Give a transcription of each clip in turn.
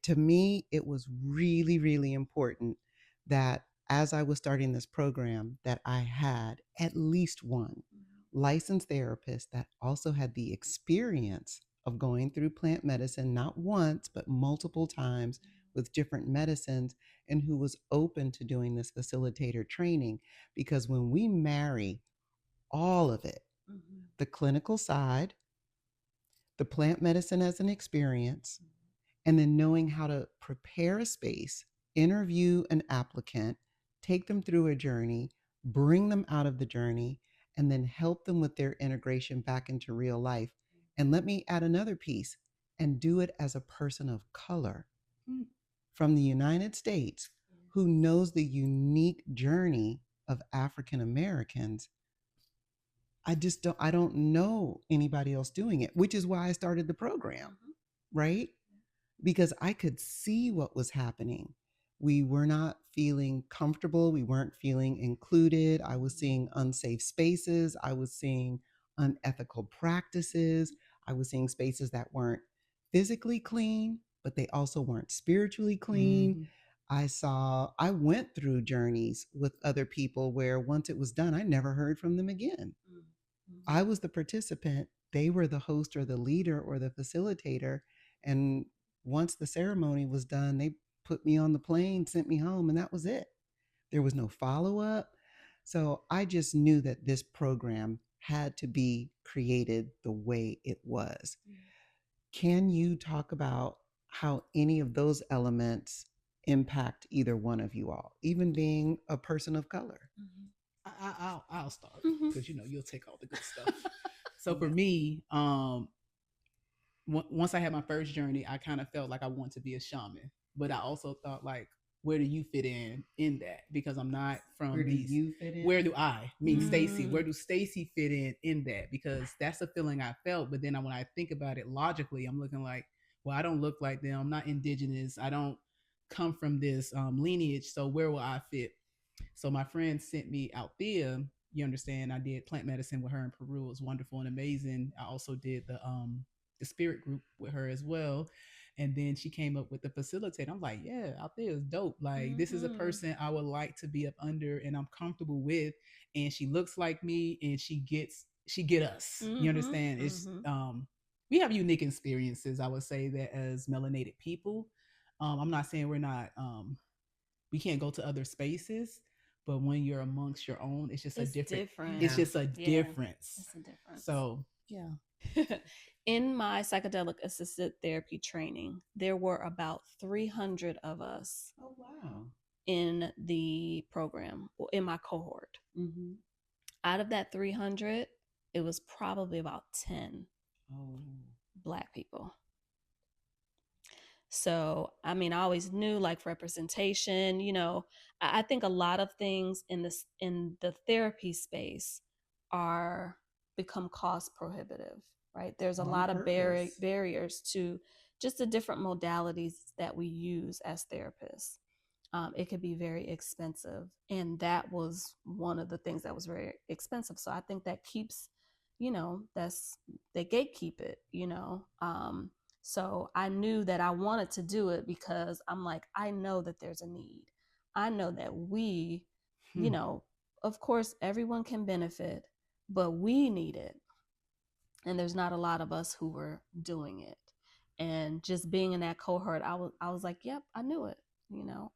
to me, it was really, really important that as I was starting this program, that I had at least one licensed therapist that also had the experience of going through plant medicine, not once, but multiple times with different medicines, and who was open to doing this facilitator training. Because when we marry all of it, the clinical side, the plant medicine as an experience, and then knowing how to prepare a space, interview an applicant, take them through a journey, bring them out of the journey, and then help them with their integration back into real life. And let me add another piece, and do it as a person of color from the United States who knows the unique journey of African Americans. I don't know anybody else doing it, which is why I started the program, right? Because I could see what was happening. We were not feeling comfortable. We weren't feeling included. I was seeing unsafe spaces. I was seeing unethical practices. I was seeing spaces that weren't physically clean, but they also weren't spiritually clean. I went through journeys with other people where once it was done, I never heard from them again. I was the participant. They were the host or the leader or the facilitator. And once the ceremony was done, they put me on the plane, sent me home, and that was it. There was no follow up. So I just knew that this program had to be created the way it was. Can you talk about how any of those elements impact either one of you all, even being a person of color? I'll start because you'll take all the good stuff. So for me, once I had my first journey, I kind of felt like I wanted to be a shaman, but I also thought like, where do you fit in that? Because I'm not from Where do these. you fit in? Where do I mean Stacy? Where do Stacy fit in that? Because that's a feeling I felt. But then when I think about it logically, I'm looking like, well, I don't look like them. I'm not indigenous. I don't come from this lineage. So where will I fit? So my friend sent me Althea. You understand? I did plant medicine with her in Peru. It was wonderful and amazing. I also did the spirit group with her as well. And then she came up with the facilitator. I'm like, yeah, Althea is dope. Like, this is a person I would like to be up under and I'm comfortable with. And she looks like me and she get us. You understand? It's we have unique experiences, I would say that as melanated people. I'm not saying we can't go to other spaces, but when you're amongst your own, it's just a different. It's just a difference. It's a difference. So yeah. In my psychedelic assisted therapy training, there were about 300 of us. Oh, wow. In the program, in my cohort. Out of that 300, it was probably about 10 Black people. So, I mean, I always knew like representation, I think a lot of things in the therapy space are become cost prohibitive, right? There's a lot of barriers to just the different modalities that we use as therapists. It could be very expensive. And that was one of the things that was very expensive. So I think that keeps, they gatekeep it, so I knew that I wanted to do it because I'm like, I know that there's a need. I know that we, of course, everyone can benefit, but we need it. And there's not a lot of us who were doing it. And just being in that cohort, I was like, yep, I knew it.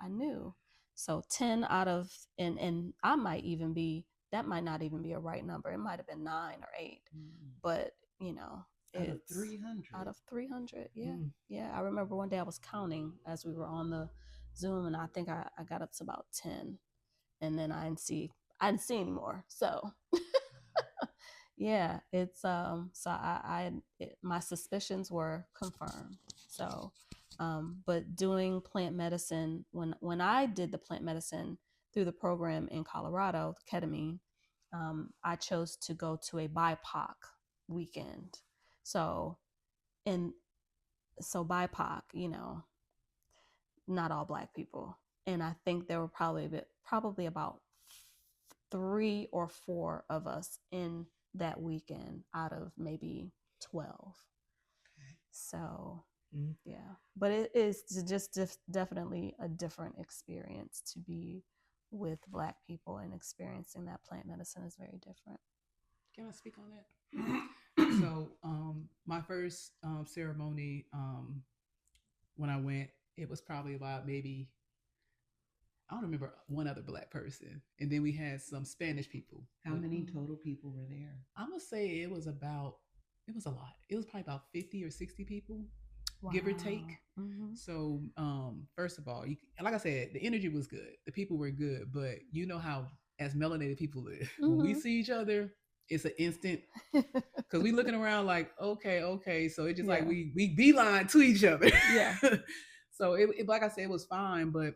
I knew. So 10 out of, and I might even be, that might not even be a right number. It might have been 9 or 8, but out of 300. Out of 300, yeah. Yeah, I remember one day I was counting as we were on the Zoom, and I think I got up to about 10, and then I didn't see any more. So, yeah, it's so my suspicions were confirmed. So, but doing plant medicine when I did the plant medicine through the program in Colorado, ketamine, I chose to go to a BIPOC weekend. So BIPOC, not all Black people. And I think there were probably about 3 or 4 of us in that weekend out of maybe 12. So Yeah, but it is just definitely a different experience to be with Black people, and experiencing that plant medicine is very different. Can I speak on that? So, my first ceremony, when I went, it was probably about maybe, I don't remember, one other Black person, and then we had some Spanish people. How many total people were there? I'm gonna say it was a lot. It was probably about 50 or 60 people, Wow. give or take. So, first of all, like I said, the energy was good, the people were good, but you know how as melanated people live, when we see each other, it's an instant, because we looking around like, okay, so it's just like we beeline to each other. Yeah. So it, like I said, it was fine, but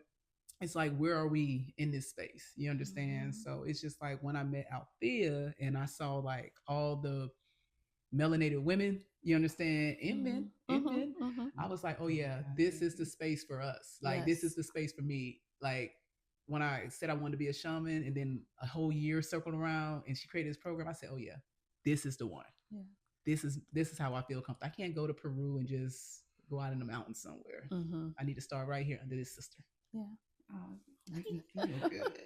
it's like, where are we in this space? You understand? So it's just like when I met Althea and I saw like all the melanated women, you understand, and men, I was like, oh yeah, this is the space for us. Like, this is the space for me. Like, when I said I wanted to be a shaman, and then a whole year circled around and she created this program, I said, oh yeah, this is the one. Yeah. This is how I feel comfortable. I can't go to Peru and just go out in the mountains somewhere. I need to start right here under this sister. Yeah. Make me feel good.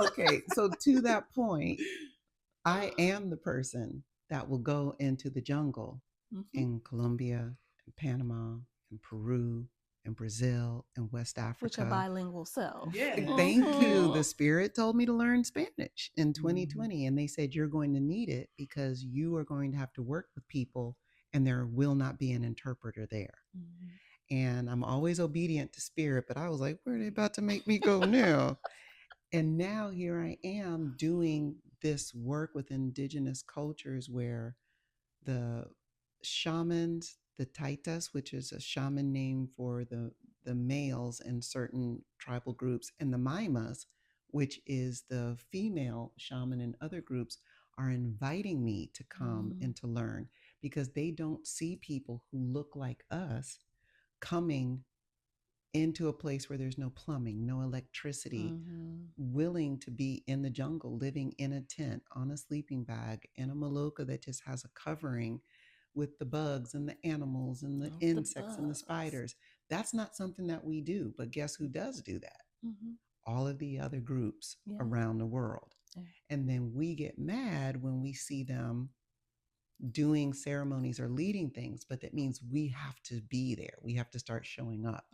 Okay, so to that point, I am the person that will go into the jungle in Colombia, and Panama, and Peru, and Brazil, and West Africa. Which are bilingual self. Yeah. Thank you. The Spirit told me to learn Spanish in 2020, and they said, you're going to need it because you are going to have to work with people, and there will not be an interpreter there. And I'm always obedient to Spirit, but I was like, where are they about to make me go now? And now here I am doing this work with Indigenous cultures where the shamans, the taitas, which is a shaman name for the males in certain tribal groups, and the maimas, which is the female shaman in other groups, are inviting me to come and to learn, because they don't see people who look like us coming into a place where there's no plumbing, no electricity, willing to be in the jungle, living in a tent, on a sleeping bag, in a maloka that just has a covering with the bugs and the animals and the insects and the spiders. That's not something that we do. But guess who does do that? All of the other groups around the world. And then we get mad when we see them doing ceremonies or leading things, but that means we have to be there. We have to start showing up.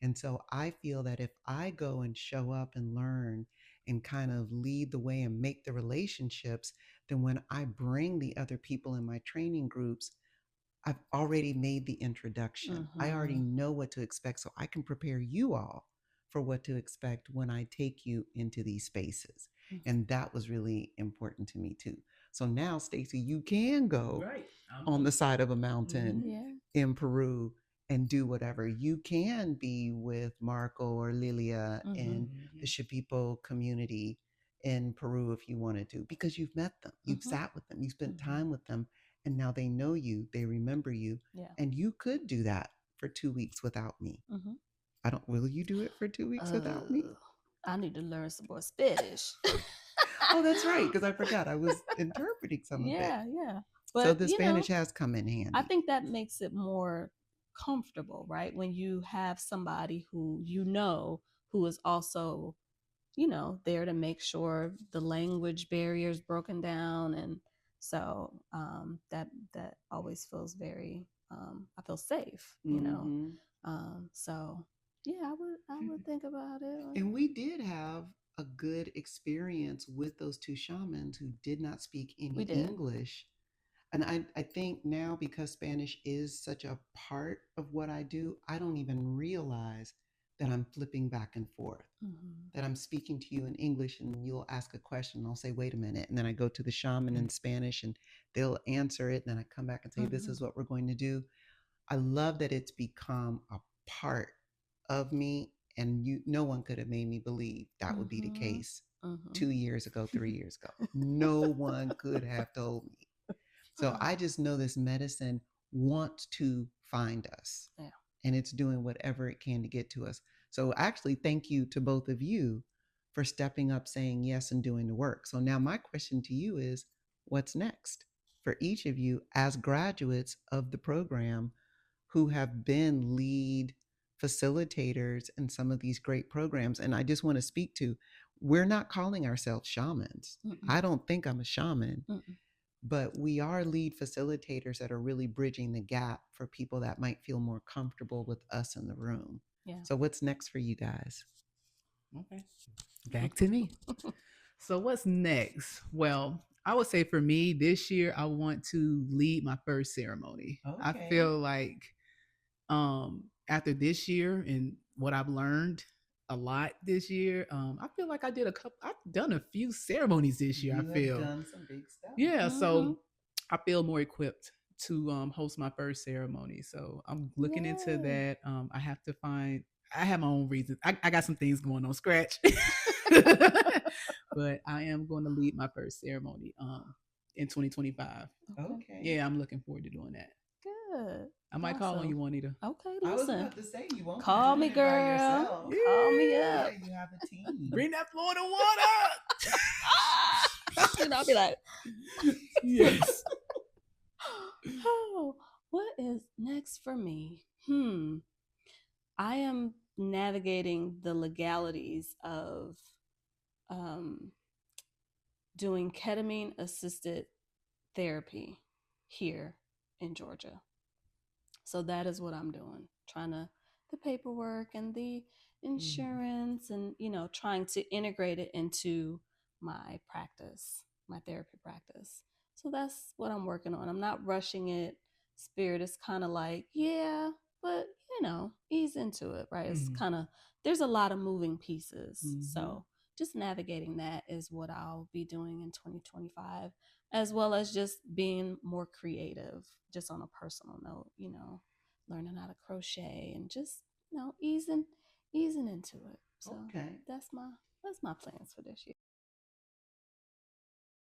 And so I feel that if I go and show up and learn and kind of lead the way and make the relationships, then when I bring the other people in my training groups, I've already made the introduction. I already know what to expect, so I can prepare you all for what to expect when I take you into these spaces. And that was really important to me too. So now, Stacey, you can go on the side of a mountain in Peru and do whatever. You can be with Marco or Lilia in the Shipipo community in Peru if you wanted to, because you've met them, you've sat with them, you spent time with them, and now they know you, they remember you, and you could do that for 2 weeks without me. Will you do it for 2 weeks without me? I need to learn some more Spanish. Oh, that's right, because I forgot I was interpreting some of it. Yeah. But, so the Spanish has come in handy. I think that makes it more comfortable, right? When you have somebody who who is also, there to make sure the language barrier is broken down. And so that always feels very, I feel safe, so yeah, I would think about it. And we did have a good experience with those two shamans who did not speak any English. And I think now, because Spanish is such a part of what I do, I don't even realize that I'm flipping back and forth, that I'm speaking to you in English and you'll ask a question and I'll say, wait a minute. And then I go to the shaman in Spanish and they'll answer it. And then I come back and say, this is what we're going to do. I love that it's become a part of me, and no one could have made me believe that would be the case 2 years ago, 3 years ago. No one could have told me. So I just know this medicine wants to find us, and it's doing whatever it can to get to us. So actually, thank you to both of you for stepping up, saying yes, and doing the work. So now my question to you is, what's next for each of you as graduates of the program? who have been lead facilitators in some of these great programs. And I just want to speak to, we're not calling ourselves shamans. I don't think I'm a shaman, but we are lead facilitators that are really bridging the gap for people that might feel more comfortable with us in the room. Yeah. So what's next for you guys? Okay. Back to me. So what's next? Well, I would say for me this year, I want to lead my first ceremony. I feel like after this year and what I've learned a lot this year, I feel like I've done a few ceremonies this year. I feel done some big stuff. Yeah, so I feel more equipped to host my first ceremony. So I'm looking into that. I have my own reasons. I got some things going on scratch. But I am going to lead my first ceremony in 2025. Okay. Yeah, I'm looking forward to doing that. Good. I might call on you, Juanita. Okay, I was listen. about to say, you won't Call be me, doing it by girl. yourself. Call me up. Yeah, you have a team. Bring that Florida water. And I'll be like, yes. Oh, what is next for me? I am navigating the legalities of doing ketamine assisted therapy here in Georgia. So that is what I'm doing, the paperwork and the insurance and, trying to integrate it into my practice, my therapy practice. So that's what I'm working on. I'm not rushing it. Spirit is kind of like, yeah, but, ease into it, right? It's kind of, there's a lot of moving pieces. So just navigating that is what I'll be doing in 2025, as well as just being more creative, just on a personal note, learning how to crochet and just, easing into it. So that's my plans for this year.